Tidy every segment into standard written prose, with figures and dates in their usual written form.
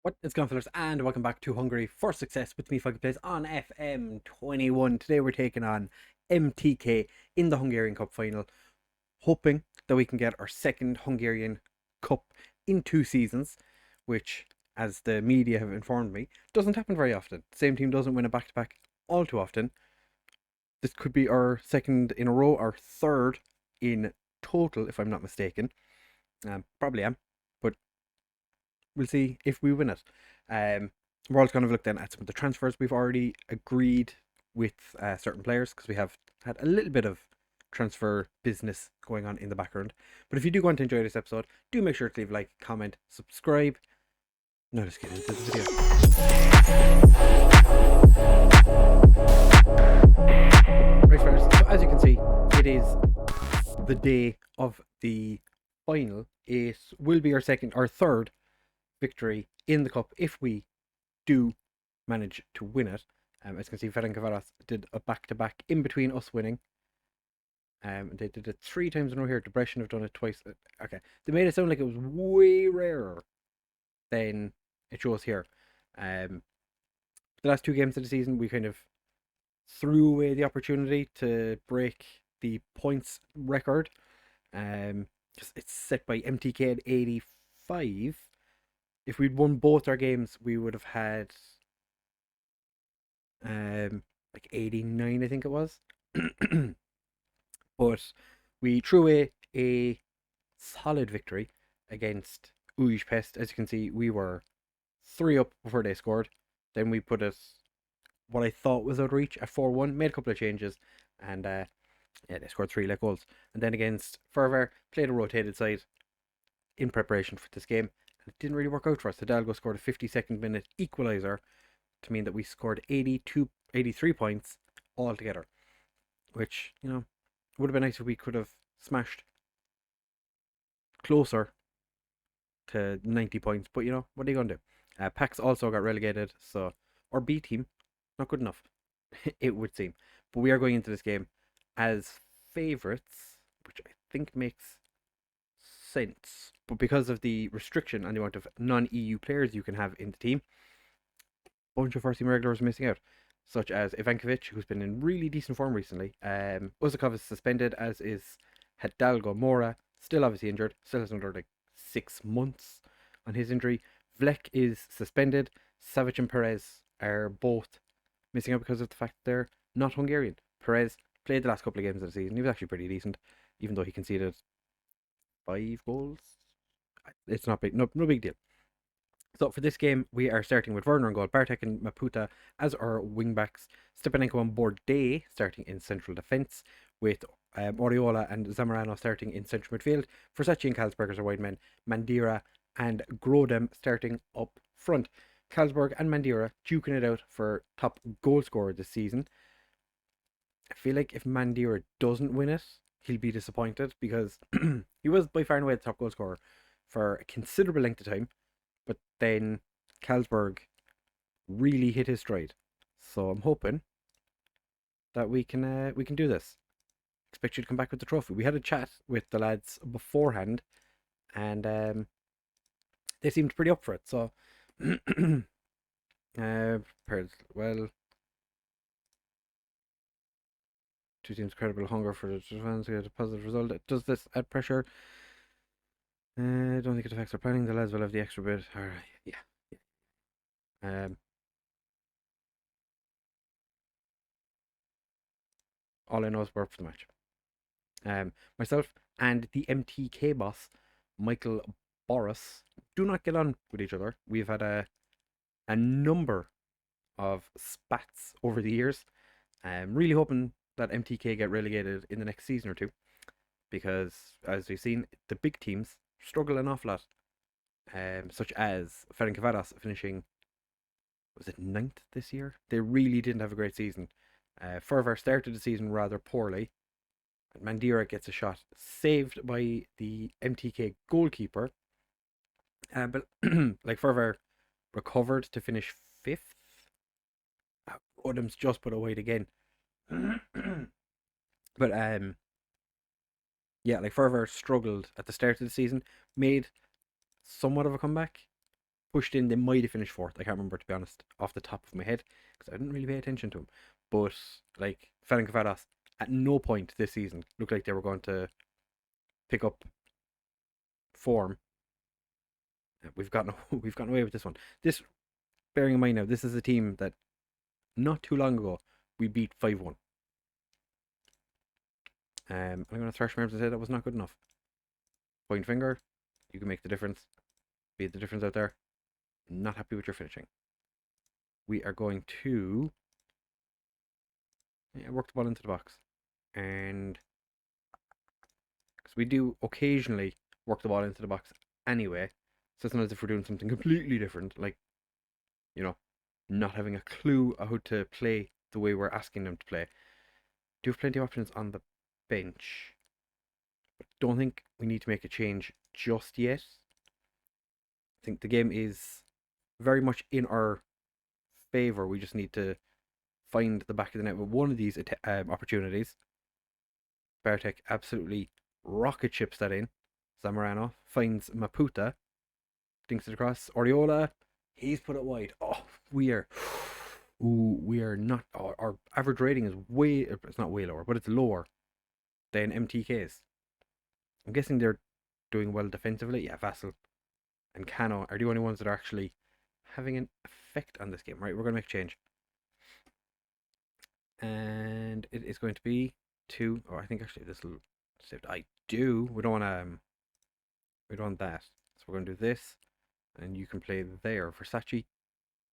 What is going on, fellas, and welcome back to Hungary for Success with me, FoggyPlays, on FM21. Today we're taking on MTK in the Hungarian Cup final, hoping that we can get our second Hungarian Cup in 2 seasons, which, as the media have informed me, doesn't happen very often. The same team doesn't win a back-to-back all too often. This could be our second in a row, our third in total, if I'm not mistaken. Probably am, but we'll see if we win it. We're also going to look then at some of the transfers we've already agreed with certain players, because we have had a little bit of transfer business going on in the background. But if you do want to enjoy this episode, do make sure to leave a like, comment, subscribe. Now let's get into the video. Right, first, so as you can see, it is the day of the final. It will be our third victory in the cup if we do manage to win it. As you can see, FmGreeno did a back-to-back in between us winning. They did it 3 times in a row here. Depression have done it twice. Okay, they made it sound like it was way rarer than it shows here. The last 2 games of the season, we kind of threw away the opportunity to break the points record. It's set by MTK at 85. If we'd won both our games, we would have had like 89, I think it was. But we threw away a solid victory against Pest. As you can see, we were 3 up before they scored. Then we put it what I thought was out of reach at 4-1, made a couple of changes, and they scored 3 late goals. And then against Ferver, played a rotated side in preparation for this game. It didn't really work out for us. Hidalgo scored a 52nd minute equaliser to mean that we scored 83 points altogether, which, would have been nice if we could have smashed closer to 90 points. But, what are you going to do? Pax also got relegated, so our B team, not good enough, it would seem. But we are going into this game as favourites, which I think makes sense. But because of the restriction on the amount of non-EU players you can have in the team, a bunch of first team regulars are missing out, such as Ivankovic, who's been in really decent form recently. Uzakov is suspended, as is Hidalgo. Mora, still obviously injured, still has another 6 months on his injury. Vlek is suspended. Savic and Perez are both missing out because of the fact they're not Hungarian. Perez played the last couple of games of the season. He was actually pretty decent, even though he conceded 5 goals. It's not big, no big deal. So for this game, we are starting with Werner on goal, Bartek and Maputa as our wingbacks, Stepanenko and Bordet starting in central defence, with Oriola and Zamorano starting in central midfield, Versace and Carlsberg as our wide men, Mandira and Grodem starting up front. Carlsberg and Mandira duking it out for top goal scorer this season. I feel like if Mandira doesn't win it, he'll be disappointed, because he was by far and away the top goal scorer for a considerable length of time, but then Carlsberg really hit his stride. So I'm hoping that we can do this. Expect you to come back with the trophy. We had a chat with the lads beforehand, and they seemed pretty up for it. So well, 2 teams credible hunger for the fans to get a positive result. Does this add pressure? I don't think it affects our planning. The lads will have the extra bit. Alright, yeah. All I know is work for the match. Myself and the MTK boss, Michael Boris, do not get on with each other. We've had a number of spats over the years. I'm really hoping that MTK get relegated in the next season or 2, because as we've seen, the big teams struggle an awful lot, such as FmGreeno finishing, was it 9th this year? They really didn't have a great season. Ferver started the season rather poorly, and Mandira gets a shot saved by the MTK goalkeeper, but Ferver recovered to finish 5th. Odham's just put away again. But Ferver struggled at the start of the season, made somewhat of a comeback, pushed in. They might have finished fourth. I can't remember, to be honest, off the top of my head, because I didn't really pay attention to them. But like Ferencváros, at no point this season looked like they were going to pick up form. We've gotten we've gotten away with this one. This, bearing in mind now, this is a team that not too long ago we beat 5-1. I'm going to thrash my arms and say that was not good enough. Point finger, you can make the difference. Be the difference out there. Not happy with your finishing. We are going to work the ball into the box. And because we do occasionally work the ball into the box anyway, so it's not as if we're doing something completely different, like, you know, not having a clue how to play the way we're asking them to play. Do have plenty of options on the bench, but don't think we need to make a change just yet. I think the game is very much in our favour. We just need to find the back of the net with one of these opportunities. Bartek absolutely rocket ships that in. Zamorano finds Maputa, dinks it across. Oriola, he's put it wide. Oh, we are not. Our average rating is way. It's not way lower, but it's lower than MTK's. I'm guessing they're doing well defensively. Yeah, Vassal and Cano are the only ones that are actually having an effect on this game. Right, we're going to make a change. And it is going to be two. Oh, I think actually this will save. I do. We don't want that. So we're going to do this, and you can play there. Versace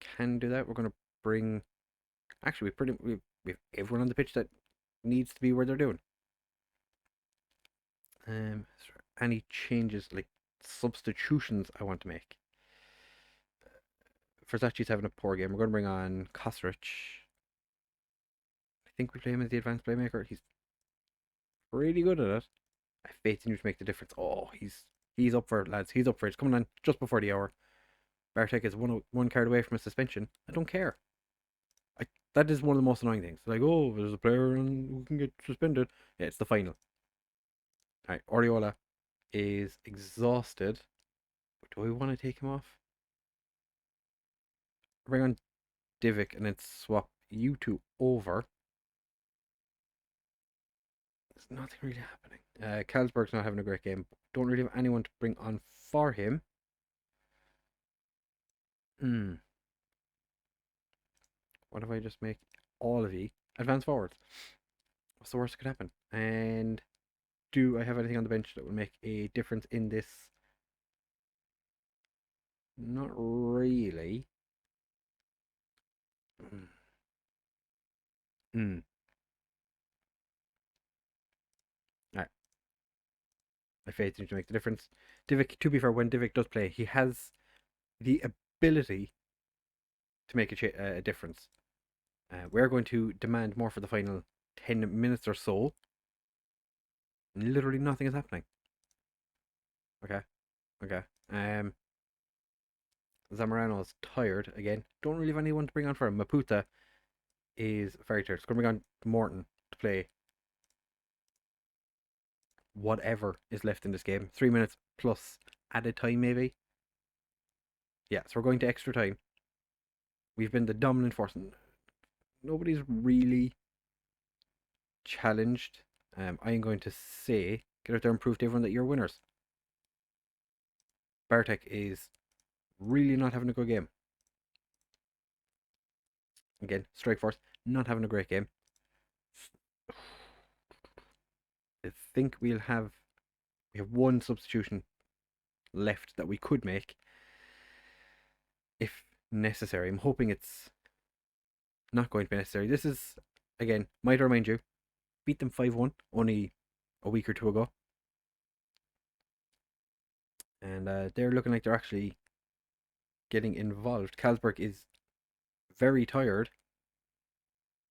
can do that. We're going to bring. Actually, we have everyone on the pitch that needs to be where they're doing. Any changes, like substitutions, I want to make. Versace's having a poor game. We're going to bring on Kosric. I think we play him as the advanced playmaker. He's pretty good at it. I have faith in you to make the difference. Oh, he's up for it, lads. He's up for it. It's coming on just before the hour. Bartek is one card away from a suspension. I don't care. That is one of the most annoying things. Like, oh, there's a player who can get suspended. Yeah, it's the final. Alright, Oriola is exhausted. Do we want to take him off? Bring on Divic and then swap you two over. There's nothing really happening. Carlsberg's not having a great game. Don't really have anyone to bring on for him. What if I just make all of you advance forwards? What's the worst that could happen? And do I have anything on the bench that will make a difference in this? Not really. Alright. My faith seems to make the difference. Divic, to be fair, when Divic does play, he has the ability to make a difference. We're going to demand more for the final 10 minutes or so. Literally nothing is happening. Okay. Zamorano is tired again. Don't really have anyone to bring on for him. Maputa is very tired. It's going to bring on Morton to play whatever is left in this game. 3 minutes plus added time, maybe. Yeah, so we're going to extra time. We've been the dominant force. Nobody's really challenged. I'm going to say, get out there and prove to everyone that you're winners. Bartek is really not having a good game. Again, Strike Force, not having a great game. I think we have one substitution left that we could make if necessary. I'm hoping it's not going to be necessary. This is, again, might remind you, beat them 5-1 only a week or two ago. And they're looking like they're actually getting involved. Carlsberg is very tired.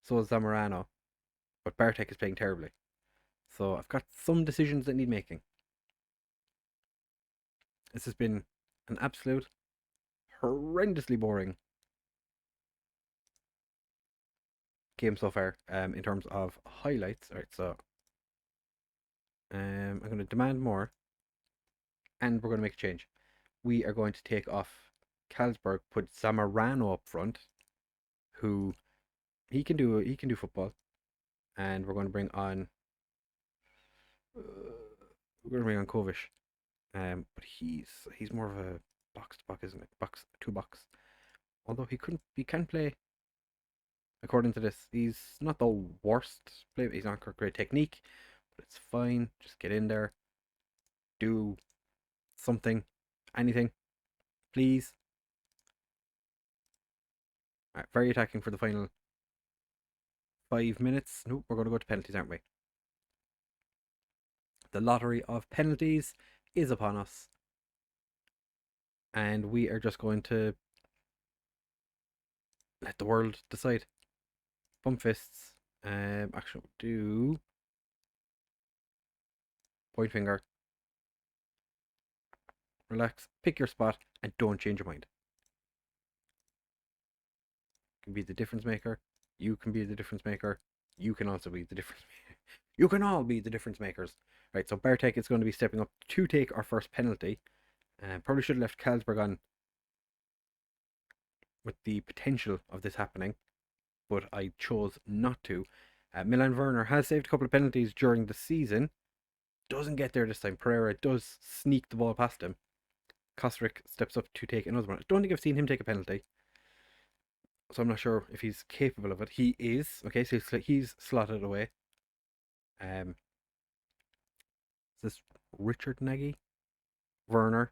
So is Zamorano. But Bartek is playing terribly. So I've got some decisions that need making. This has been an absolute horrendously boring game so far in terms of highlights. Alright, so I'm going to demand more and we're going to make a change. We are going to take off Carlsberg put Zamorano up front, who he can do football, and we're going to bring on Kovic. But he's more of a box to box, isn't it? Box two box. Although he can play. According to this, he's not the worst player. He's not got great technique, but it's fine. Just get in there, do something, anything, please. Alright, very attacking for the final 5 minutes. Nope, we're going to go to penalties, aren't we? The lottery of penalties is upon us, and we are just going to let the world decide. Bump fists. Actually, do point finger. Relax. Pick your spot, and don't change your mind. You can be the difference maker. You can be the difference maker. You can also be the difference maker. You can all be the difference makers. Right, so Bartek is going to be stepping up to take our first penalty. Probably should have left Carlsberg on with the potential of this happening, but I chose not to. Milan Werner has saved a couple of penalties during the season. Doesn't get there this time. Pereira does sneak the ball past him. Kostic steps up to take another one. I don't think I've seen him take a penalty, so I'm not sure if he's capable of it. He is. Okay, so he's slotted away. Is this Richard Nagy? Werner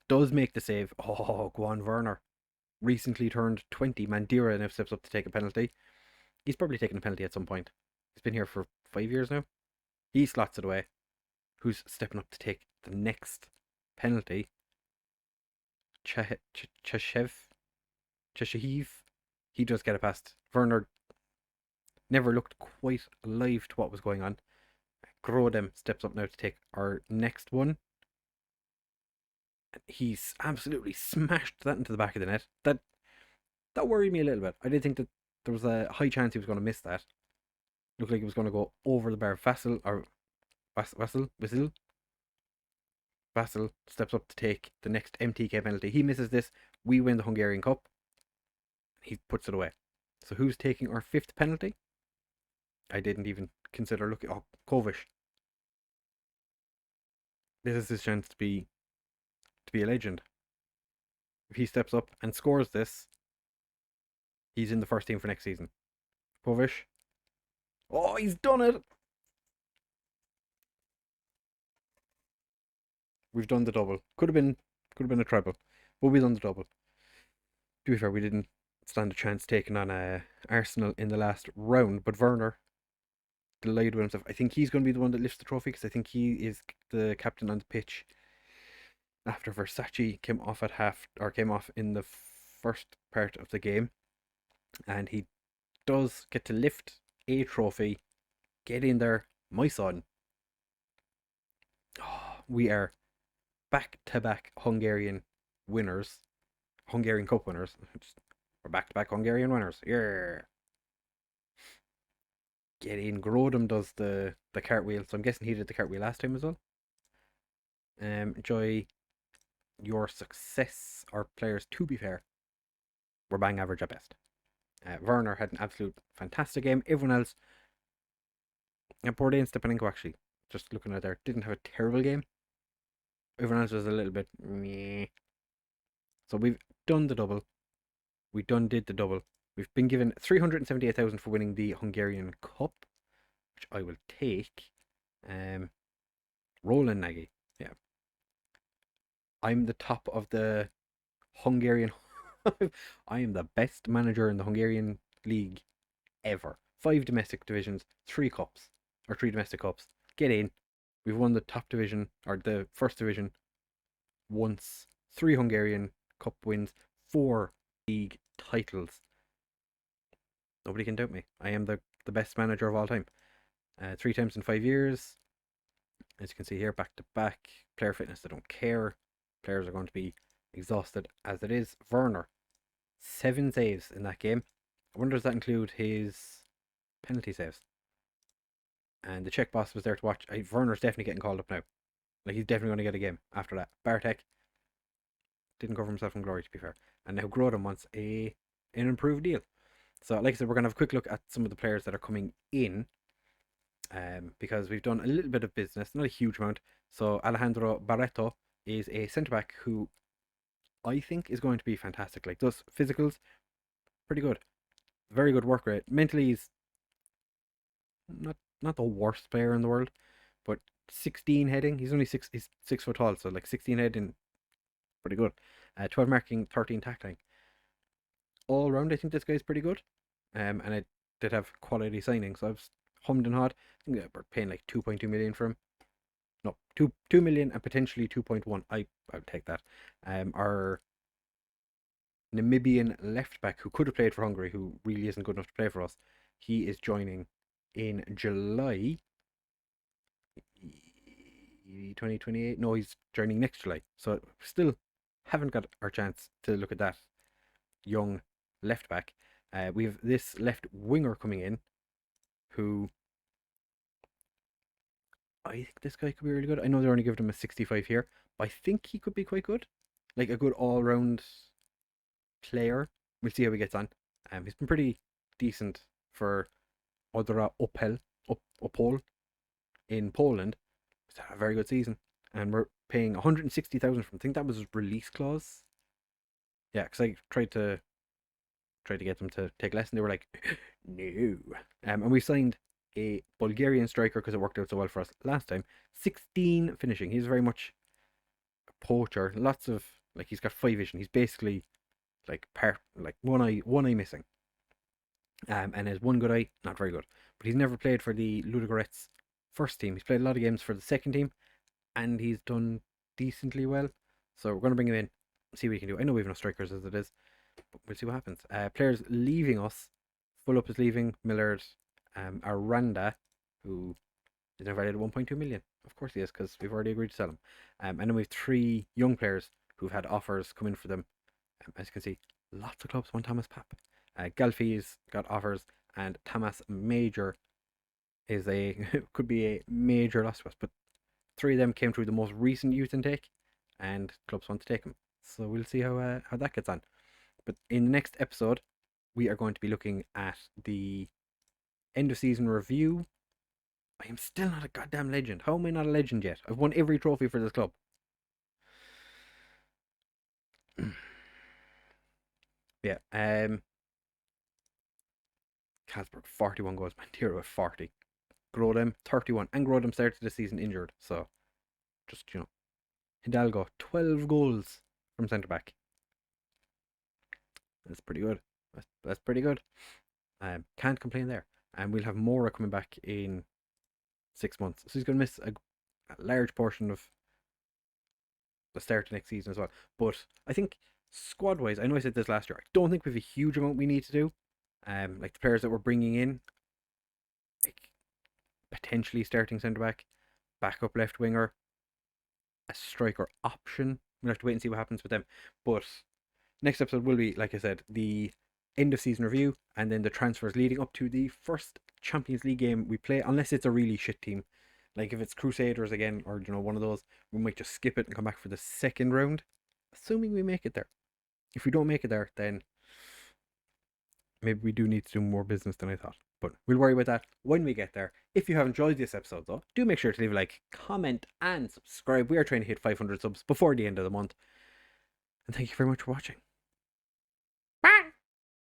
does make the save. Oh, go on, Werner. Recently turned 20. Mandira now steps up to take a penalty. He's probably taken a penalty at some point. He's been here for 5 years now. He slots it away. Who's stepping up to take the next penalty? Cheshev? He does get it past. Werner never looked quite alive to what was going on. Grodem steps up now to take our next one. He's absolutely smashed that into the back of the net. That worried me a little bit. I did think that there was a high chance he was going to miss that. Looked like it was going to go over the bar. Vassal steps up to take the next MTK penalty. He misses this. We win the Hungarian Cup. He puts it away. So who's taking our fifth penalty? I didn't even consider looking. Oh, Kovic. This is his chance to be a legend. If he steps up and scores this, he's in the first team for next season. Kovic. Oh, he's done it! We've done the double. Could have been a treble, but we've done the double. To be fair, we didn't stand a chance taking on Arsenal in the last round, but Werner delighted with himself. I think he's going to be the one that lifts the trophy because I think he is the captain on the pitch. After Versace came off in the first part of the game, and he does get to lift a trophy. Get in there, my son. Oh, we are back-to-back Hungarian winners. Hungarian Cup winners. We're back-to-back Hungarian winners. Yeah. Get in. Grodem does the cartwheel, so I'm guessing he did the cartwheel last time as well. Enjoy your success. Our players, to be fair, were bang average at best. Werner had an absolute fantastic game. Everyone else, Bourdain Stepanenko actually, just looking at there, didn't have a terrible game. Everyone else was a little bit meh. So we've done the double. We did the double. We've been given 378,000 for winning the Hungarian Cup, which I will take. Roland Nagy, yeah. I'm the top of the Hungarian. I am the best manager in the Hungarian league ever. 5 domestic divisions, 3 cups, or 3 domestic cups. Get in. We've won the top division, or the first division, once. 3 Hungarian Cup wins, 4 league titles. Nobody can doubt me. I am the best manager of all time. 3 times in 5 years. As you can see here, back to back. Player fitness, I don't care. Players are going to be exhausted as it is. Werner, 7 saves in that game. I wonder does that include his penalty saves? And the Czech boss was there to watch. Werner's definitely getting called up now. Like, he's definitely going to get a game after that. Bartek, didn't cover himself in glory, to be fair. And now Grodon wants an improved deal. So, like I said, we're going to have a quick look at some of the players that are coming in, because we've done a little bit of business, not a huge amount. So, Alejandro Barretto is a centre back who I think is going to be fantastic. Like, those physicals, pretty good. Very good work rate. Mentally, he's not the worst player in the world, but 16 heading. He's only he's 6 foot tall, so like 16 heading, pretty good. 12 marking, 13 tackling. All round, I think this guy's pretty good. And I did have quality signings, so I was hummed and hawed. I think we're paying like 2.2 million for him. No, 2 million and potentially 2.1. I would take that. Our Namibian left back who could have played for Hungary, who really isn't good enough to play for us, he is joining in July 2028. No, he's joining next July. So still haven't got our chance to look at that young left back. We have this left winger coming in who I think this guy could be really good. I know they're only giving him a 65 here, but I think he could be quite good. Like a good all round player. We'll see how he gets on. He's been pretty decent for Odra Opol in Poland. He's had a very good season, and we're paying 160,000 from. I think that was his release clause. Yeah, because I tried to get them to take less, and they were like, no. And we signed a Bulgarian striker because it worked out so well for us last time. 16 finishing. He's very much a poacher. Lots of like he's got 5 vision. He's basically like one eye missing. And his one good eye, not very good. But he's never played for the Ludogorets first team. He's played a lot of games for the second team, and he's done decently well. So we're going to bring him in, see what he can do. I know we have no strikers as it is, but we'll see what happens. Players leaving us. Fullup is leaving. Millard, Aranda, who is now valued at 1.2 million. Of course he is, because we've already agreed to sell him. And then we have 3 young players who've had offers come in for them. As you can see, lots of clubs want Thomas Papp. Galfi's got offers, and Thomas Major is could be a major loss to us. But 3 of them came through the most recent youth intake, and clubs want to take them. So we'll see how that gets on. But in the next episode, we are going to be looking at the end of season review. I am still not a goddamn legend. How am I not a legend yet? I've won every trophy for this club. Yeah. Carlsberg 41 goals, Montero at 40. Grodem 31, and Grodem started the season injured, so just Hidalgo 12 goals from centre back. That's pretty good. That's pretty good. Can't complain there. And we'll have Mora coming back in 6 months, so he's going to miss a large portion of the start of next season as well. But I think squad wise, I know I said this last year, I don't think we have a huge amount we need to do. Like the players that we're bringing in, like potentially starting centre back, backup left winger, a striker option. We'll have to wait and see what happens with them. But next episode will be, like I said, the end of season review, and then the transfers leading up to the first Champions League game we play, unless it's a really shit team. Like if it's Crusaders again, or one of those, we might just skip it and come back for the second round, assuming we make it there. If we don't make it there, then maybe we do need to do more business than I thought. But we'll worry about that when we get there. If you have enjoyed this episode, though, do make sure to leave a like, comment, and subscribe. We are trying to hit 500 subs before the end of the month. And thank you very much for watching.